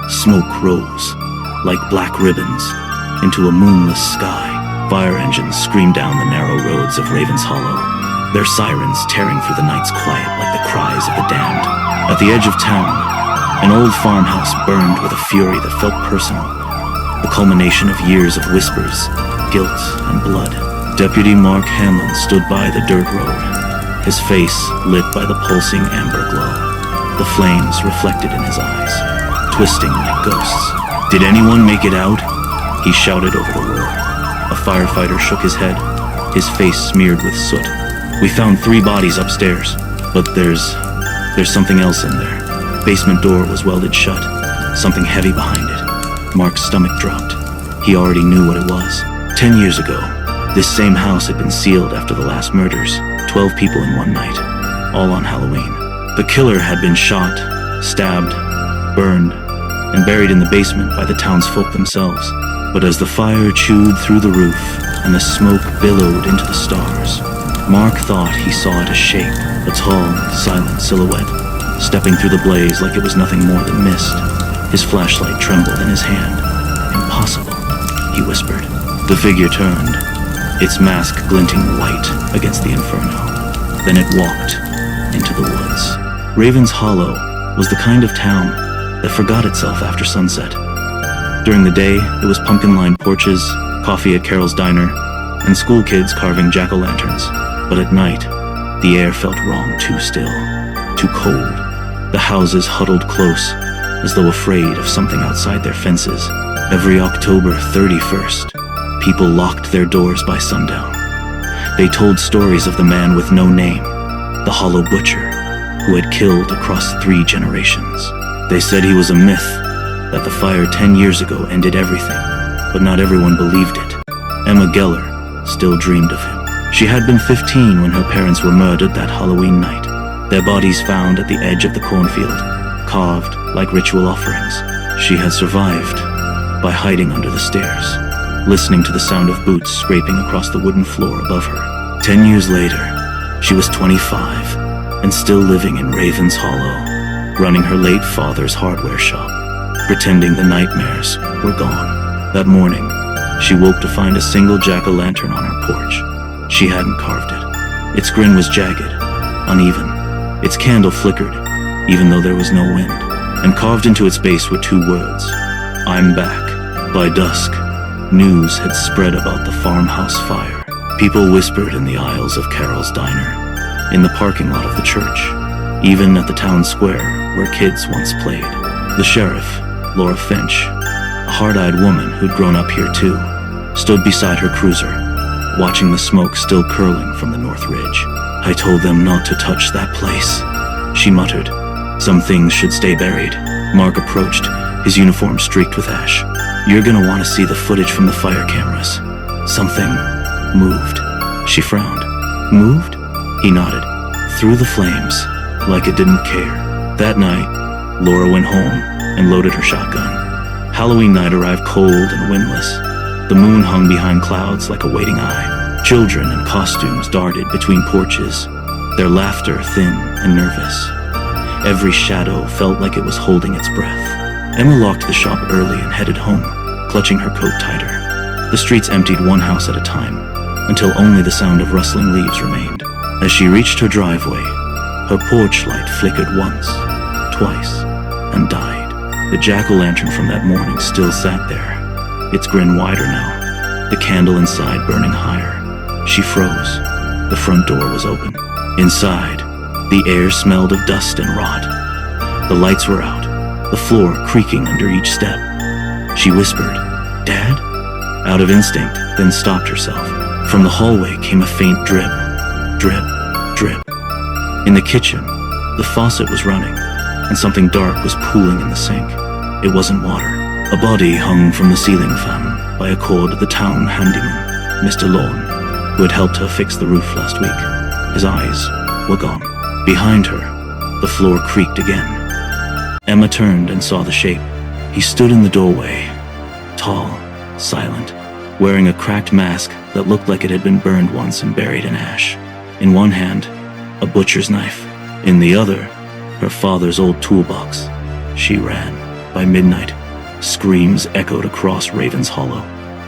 Smoke rose, like black ribbons, into a moonless sky. Fire engines screamed down the narrow roads of Raven's Hollow, their sirens tearing through the night's quiet like the cries of the damned. At the edge of town, an old farmhouse burned with a fury that felt personal, the culmination of years of whispers, guilt, and blood. Deputy Mark Hanlon stood by the dirt road, his face lit by the pulsing amber glow, the flames reflected in his eyes, twisting like ghosts. "Did anyone make it out?" he shouted over the roar. A firefighter shook his head, his face smeared with soot. "We found 3 bodies upstairs, but there's something else in there." Basement door was welded shut, something heavy behind it. Mark's stomach dropped. He already knew what it was. 10 years ago, this same house had been sealed after the last murders, 12 people in one night, all on Halloween. The killer had been shot, stabbed, burned, and buried in the basement by the townsfolk themselves. But as the fire chewed through the roof and the smoke billowed into the stars, Mark thought he saw it a shape, a tall, silent silhouette, stepping through the blaze like it was nothing more than mist. His flashlight trembled in his hand. "Impossible," he whispered. The figure turned, its mask glinting white against the inferno. Then it walked into the woods. Raven's Hollow was the kind of town that forgot itself after sunset. During the day, it was pumpkin-lined porches, coffee at Carol's Diner, and school kids carving jack-o'-lanterns. But at night, the air felt wrong, too still, too cold. The houses huddled close, as though afraid of something outside their fences. Every October 31st, people locked their doors by sundown. They told stories of the man with no name, the Hollow Butcher, who had killed across 3 generations. They said he was a myth, that the fire 10 years ago ended everything, but not everyone believed it. Emma Geller still dreamed of him. She had been 15 when her parents were murdered that Halloween night, their bodies found at the edge of the cornfield, carved like ritual offerings. She had survived by hiding under the stairs, listening to the sound of boots scraping across the wooden floor above her. 10 years later, she was 25 and still living in Raven's Hollow, running her late father's hardware shop, pretending the nightmares were gone. That morning, she woke to find a single jack-o'-lantern on her porch. She hadn't carved it. Its grin was jagged, uneven. Its candle flickered, even though there was no wind. And carved into its base were 2 words: "I'm back." By dusk, news had spread about the farmhouse fire. People whispered in the aisles of Carol's Diner, in the parking lot of the church, even at the town square where kids once played. The sheriff, Laura Finch, a hard-eyed woman who'd grown up here too, stood beside her cruiser, watching the smoke still curling from the North Ridge. "I told them not to touch that place," she muttered. "Some things should stay buried." Mark approached, his uniform streaked with ash. "You're gonna want to see the footage from the fire cameras." Something moved. She frowned. "Moved?" He nodded. "Through the flames, like it didn't care." That night, Laura went home and loaded her shotgun. Halloween night arrived cold and windless. The moon hung behind clouds like a waiting eye. Children in costumes darted between porches, their laughter thin and nervous. Every shadow felt like it was holding its breath. Emma locked the shop early and headed home, clutching her coat tighter. The streets emptied one house at a time, until only the sound of rustling leaves remained. As she reached her driveway, her porch light flickered once, twice, and died. The jack-o'-lantern from that morning still sat there, its grin wider now, the candle inside burning higher. She froze. The front door was open. Inside, the air smelled of dust and rot. The lights were out, the floor creaking under each step. She whispered, "Dad?" out of instinct, then stopped herself. From the hallway came a faint drip, drip, drip. In the kitchen, the faucet was running, and something dark was pooling in the sink. It wasn't water. A body hung from the ceiling fan by a cord of the town handyman, Mr. Lorne, who had helped her fix the roof last week. His eyes were gone. Behind her, the floor creaked again. Emma turned and saw the shape. He stood in the doorway, tall, silent, wearing a cracked mask that looked like it had been burned once and buried in ash. In one hand, a butcher's knife. In the other, her father's old toolbox. She ran. By midnight, Screams echoed across Raven's Hollow.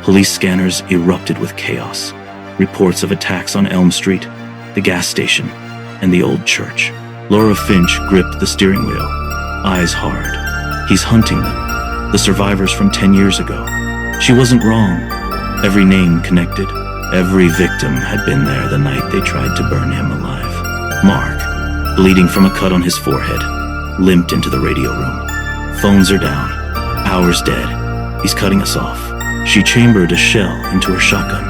Police scanners erupted with chaos. Reports of attacks on Elm Street, the gas station, and the old church. Laura Finch gripped the steering wheel, eyes hard. He's hunting them, the survivors from 10 years ago. She wasn't wrong. Every name connected. Every victim had been there the night they tried to burn him alive. Mark, bleeding from a cut on his forehead, limped into the radio room. Phones are down. Power's dead. He's cutting us off. She chambered a shell into her shotgun.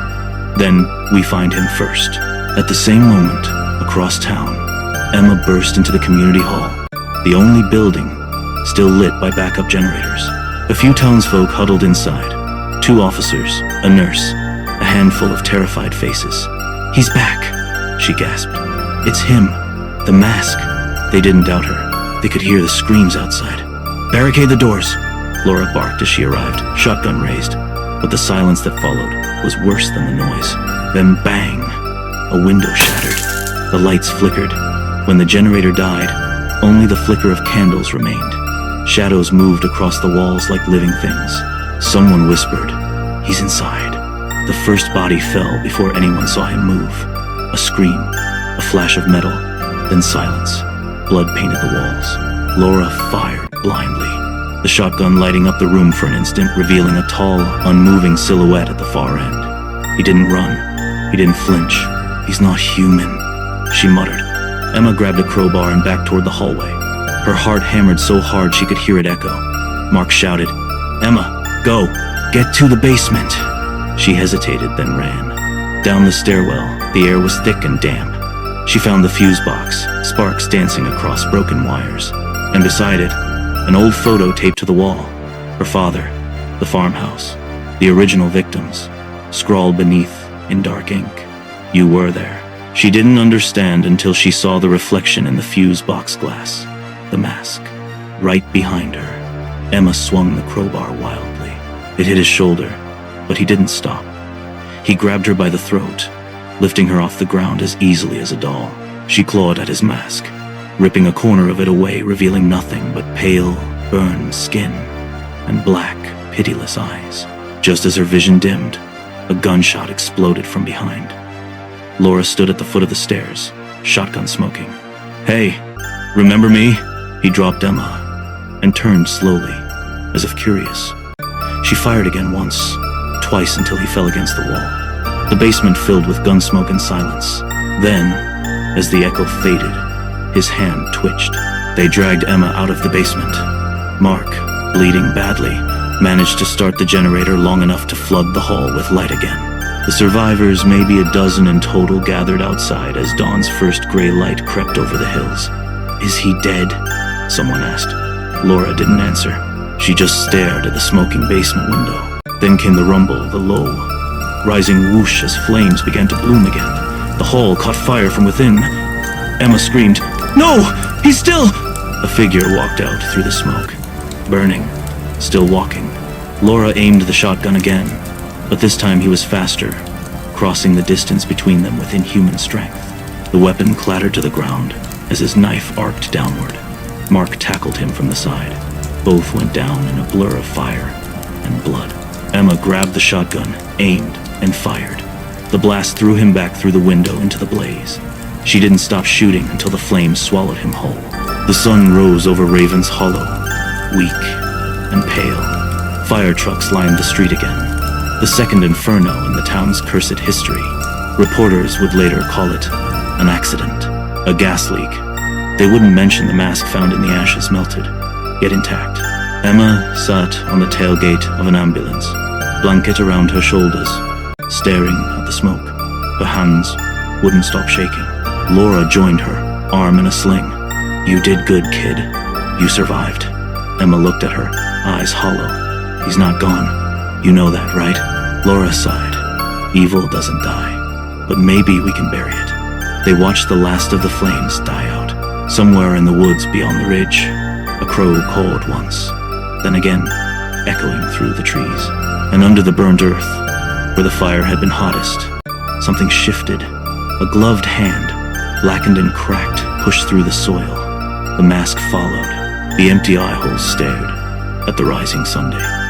Then we find him first. At the same moment, across town, Emma burst into the community hall, the only building still lit by backup generators. A few townsfolk huddled inside. 2 officers, a nurse, a handful of terrified faces. "He's back," she gasped. "It's him. The mask." They didn't doubt her. They could hear the screams outside. "Barricade the doors," Laura barked as she arrived, shotgun raised. But the silence that followed was worse than the noise. Then bang! A window shattered. The lights flickered. When the generator died, only the flicker of candles remained. Shadows moved across the walls like living things. Someone whispered, "He's inside." The first body fell before anyone saw him move. A scream, a flash of metal, then silence. Blood painted the walls. Laura fired blindly, the shotgun lighting up the room for an instant, revealing a tall, unmoving silhouette at the far end. He didn't run. He didn't flinch. "He's not human," she muttered. Emma grabbed a crowbar and backed toward the hallway. Her heart hammered so hard she could hear it echo. Mark shouted, "Emma, go! Get to the basement!" She hesitated, then ran. Down the stairwell, the air was thick and damp. She found the fuse box, sparks dancing across broken wires. And beside it, an old photo taped to the wall. Her father, the farmhouse, the original victims, scrawled beneath in dark ink. "You were there." She didn't understand until she saw the reflection in the fuse box glass. The mask, right behind her. Emma swung the crowbar wildly. It hit his shoulder, but he didn't stop. He grabbed her by the throat, lifting her off the ground as easily as a doll. She clawed at his mask, ripping a corner of it away, revealing nothing but pale, burned skin and black, pitiless eyes. Just as her vision dimmed, a gunshot exploded from behind. Laura stood at the foot of the stairs, shotgun smoking. "Hey, remember me?" He dropped Emma and turned slowly, as if curious. She fired again once, twice until he fell against the wall. The basement filled with gun smoke and silence. Then, as the echo faded, his hand twitched. They dragged Emma out of the basement. Mark, bleeding badly, managed to start the generator long enough to flood the hall with light again. The survivors, maybe a dozen in total, gathered outside as dawn's first gray light crept over the hills. "Is he dead?" someone asked. Laura didn't answer. She just stared at the smoking basement window. Then came the rumble, the low, rising whoosh as flames began to bloom again. The hall caught fire from within. Emma screamed, "No! He's still—" A figure walked out through the smoke, burning, still walking. Laura aimed the shotgun again, but this time he was faster, crossing the distance between them with inhuman strength. The weapon clattered to the ground as his knife arced downward. Mark tackled him from the side. Both went down in a blur of fire and blood. Emma grabbed the shotgun, aimed, and fired. The blast threw him back through the window into the blaze. She didn't stop shooting until the flames swallowed him whole. The sun rose over Raven's Hollow, weak and pale. Fire trucks lined the street again. The second inferno in the town's cursed history. Reporters would later call it an accident, a gas leak. They wouldn't mention the mask found in the ashes melted, yet intact. Emma sat on the tailgate of an ambulance, blanket around her shoulders, staring at the smoke. Her hands wouldn't stop shaking. Laura joined her, arm in a sling. "You did good, kid. You survived." Emma looked at her, eyes hollow. "He's not gone. You know that, right?" Laura sighed. "Evil doesn't die, but maybe we can bury it." They watched the last of the flames die out. Somewhere in the woods beyond the ridge, a crow cawed once, then again, echoing through the trees. And under the burnt earth, where the fire had been hottest, something shifted. A gloved hand, blackened and cracked, pushed through the soil. The mask followed. The empty eye holes stared. at the rising Sunday.